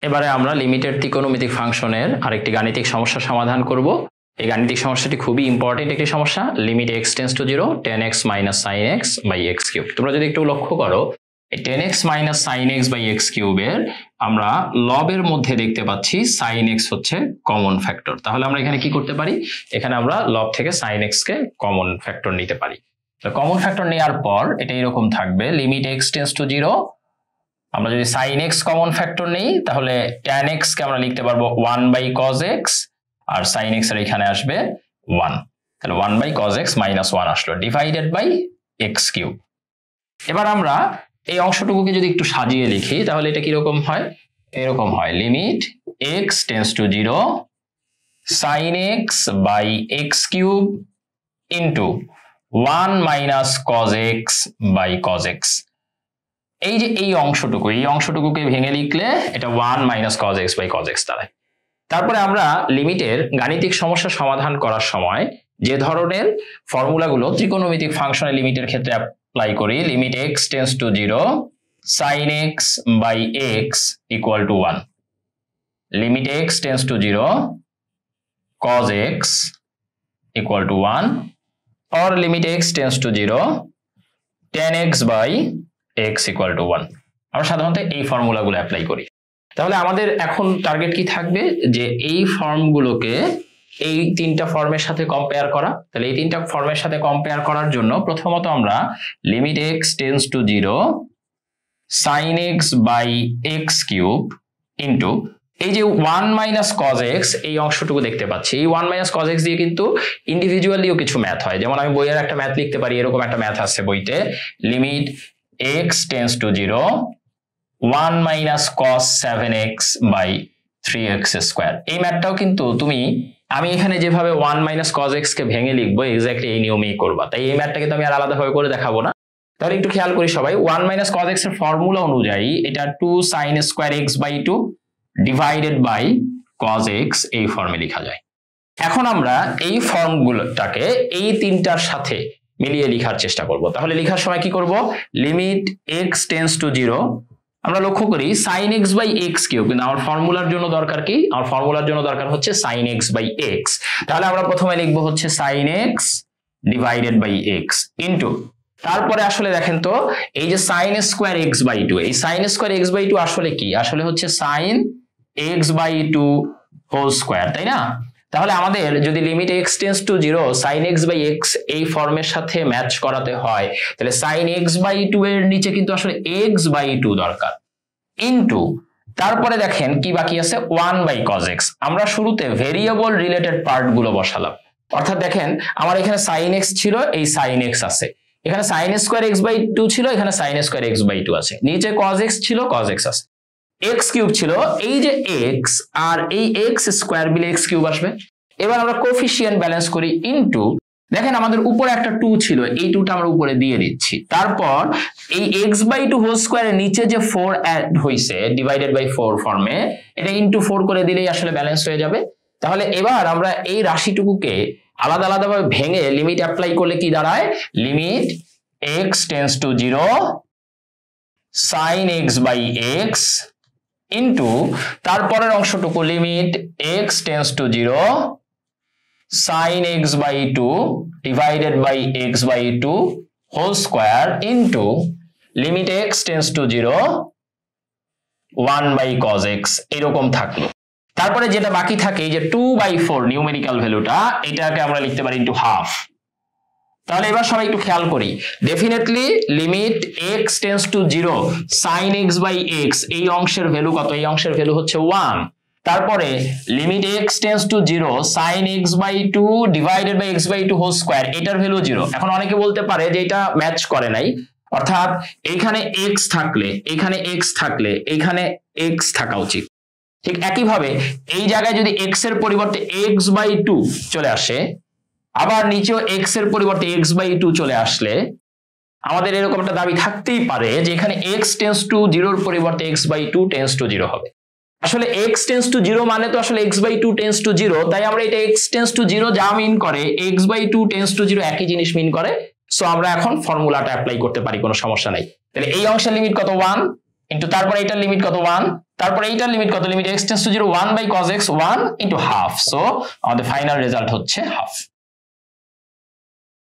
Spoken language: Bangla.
এবারে আমরা লিমিটের ত্রিকোণমিতিক ফাংশনের আরেকটি গাণিতিক সমস্যা সমাধান করব। এই গাণিতিক সমস্যাটি খুবই ইম্পর্টেন্ট একটি সমস্যা, limit x tends to 0 tan x - sin x / x cube. তোমরা যদি একটু লক্ষ্য করো এই tan x - sin x / x কিউবের আমরা লবের মধ্যে দেখতে পাচ্ছি sin x হচ্ছে কমন ফ্যাক্টর। তাহলে আমরা এখানে কি করতে পারি, এখানে আমরা লব থেকে sin x কে কমন ফ্যাক্টর নিতে পারি। তো কমন ফ্যাক্টর নেওয়ার পর এটা এরকম থাকবে, লিমিট x টেন্ডস টু 0, আমরা যদি sin x কমন ফ্যাক্টর নেই তাহলে tan x কে আমরা লিখতে পারবো 1/cos x আর sin x এর এখানে আসবে 1, তাহলে 1/cos x - 1 আসলো ডিভাইডেড বাই x কিউব। এবার আমরা এই অংশটুকুকে যদি একটু সাজিয়ে লিখি তাহলে এটা কি রকম হয়, এরকম হয়, limit x tends to 0 sin x / x cube into 1 - cos x / cos x। এই যে এই অংশটুকুকে ভেঙে লিখলে এটা 1 - cos x / cos x দাঁড়ায়। তারপরে আমরা লিমিটের গাণিতিক সমস্যা সমাধান করার সময় যে ধরনের ফর্মুলাগুলো ত্রিকোণমিতিক ফাংশনের লিমিটের ক্ষেত্রে অ্যাপ্লাই করি, limit x tends to 0 sin x / x = 1, limit x tends to 0 cos x = 1 or limit x tends to 0 tan x / x = 1। আমরা সাধারণত এই ফর্মুলাগুলো অ্যাপ্লাই করি। তাহলে আমাদের এখন টার্গেট কি থাকবে, যে এই ফর্মগুলোকে এই তিনটা ফর্মের সাথে কম্পেয়ার করা। তাহলে এই তিনটা ফর্মের সাথে কম্পেয়ার করার জন্য প্রথমত আমরা limit x tends to 0 sin x / x cube into এই যে 1 - cos x এই অংশটুকু দেখতে পাচ্ছি, এই 1 - cos x দিয়ে কিন্তু ইন্ডিভিজুয়ালিও কিছু ম্যাথ হয়। যেমন আমি বইয়ের একটা ম্যাথ লিখতে পারি, এরকম একটা ম্যাথ আছে বইতে, limit x tends to 0 1 - cos 7x / 3x²। এই ম্যাথটাও কিন্তু আমি এখানে যেভাবে 1 - cos x কে ভেঙে লিখবো এক্স্যাক্টলি এই নিয়মেই করবা, তাই এই ম্যাথটাকে তো আমি আর আলাদাভাবে করে দেখাবো না। তাহলে একটু খেয়াল করি সবাই, 1 - cos x এর ফর্মুলা অনুযায়ী এটা 2 sin² x/2 divided by cos x এই ফর্মে লেখা যায়। এখন আমরা এই ফর্মগুলোটাকে এই তিনটার সাথে মিলিয়ে লেখার চেষ্টা করব। তাহলে লেখার সময় কি করব, লিমিট x টেন্ডস টু 0, আমরা লক্ষ্য করি sin x / x কিউব, কিন্তু আমার ফর্মুলার জন্য দরকার কি, আমার ফর্মুলার জন্য দরকার হচ্ছে sin x / x। তাহলে আমরা প্রথমে লিখবো হচ্ছে sin x divided by x into, তারপরে আসলে দেখেন তো এই যে sin² x/2, এই sin² x/2 আসলে কি, আসলে হচ্ছে sin x/2 হোল স্কয়ার, তাই না? তাহলে আমাদের যদি limit x tends to 0 sin x / x এই ফর্মের সাথে ম্যাচ করাতে হয় তাহলে sin x/2 এর নিচে কিন্তু আসলে x/2 দরকার, ইনটু তারপরে দেখেন কি বাকি আছে 1/cos x। আমরা শুরুতে ভেরিয়েবল রিলেটেড পার্ট গুলো বসালাম, অর্থাৎ দেখেন আমার এখানে sin x ছিল, এই sin x আছে, এখানে sin² x/2 ছিল, এখানে sin² x/2 আছে, নিচে cos x ছিল, cos x আছে, x কিউব ছিল, এই যে x আর এই x² মিলে x কিউব আসবে। এবার আমরা কোফিশিয়েন্ট ব্যালেন্স করি ইনটু, দেখেন আমাদের উপরে একটা 2 ছিল, এই 2টা আমরা উপরে দিয়ে দিচ্ছি, তারপর এই x/2 হোল স্কয়ারের নিচে যে 4 অ্যাড হইছে ডিভাইডেড বাই 4 ফর্মে, এটা ইনটু 4 করে দিলেই আসলে ব্যালেন্স হয়ে যাবে। তাহলে এবার আমরা এই রাশিটুকুকে আলাদা আলাদাভাবে ভেঙে লিমিট অ্যাপ্লাই করলে কি দাঁড়ায়, limit x tends to 0 sin x / x into তারপরের অংশটুকু limit x tends to 0 sin x/2 divided by x/2 whole square into limit x tends to 0 1/cos x এরকম থাকলো। তারপরে যেটা বাকি থাকে এই যে 2/4 নিউমেরিক্যাল ভ্যালুটা, এটাকে আমরা লিখতে পারি ইনটু হাফ। তাহলে এবার সবাই একটু খেয়াল করি, definitely limit x tends to 0 sin x / x এই অংশের ভ্যালু কত, এই অংশের ভ্যালু হচ্ছে 1। তারপরে limit x tends to 0 sin x/2 divided by x/2 whole square, এটার ভ্যালু 0। এখন অনেকে বলতে পারে যে এটা ম্যাচ করে নাই, অর্থাৎ এইখানে x থাকলে এইখানে x থাকলে এইখানে x থাকা উচিত। ঠিক একইভাবে এই জায়গায় যদি x এর পরিবর্তে x/2 চলে আসে, আবার নিচেও x এর পরিবর্তে x/2 চলে আসলে আমাদের এরকম একটা দাবি থাকতেই পারে যে এখানে x টেন্ডস টু 0 এর পরিবর্তে x/2 টেন্ডস টু 0 হবে। আসলে x টেন্ডস টু 0 মানে তো আসলে x/2 টেন্ডস টু 0, তাই আমরা এটা x টেন্ডস টু 0 যা মিন করে x/2 টেন্ডস টু 0 একই জিনিস মিন করে। সো আমরা এখন ফর্মুলাটা অ্যাপ্লাই করতে পারি, কোনো সমস্যা নাই। তাহলে এই অংশের লিমিট কত 1, ইন্টু তারপরে এইটার লিমিট কত 1, তারপরে এইটার লিমিট কত, limit x tends to 0 1 by cos x 1 into half. So আমাদের ফাইনাল রেজাল্ট হচ্ছে হাফ।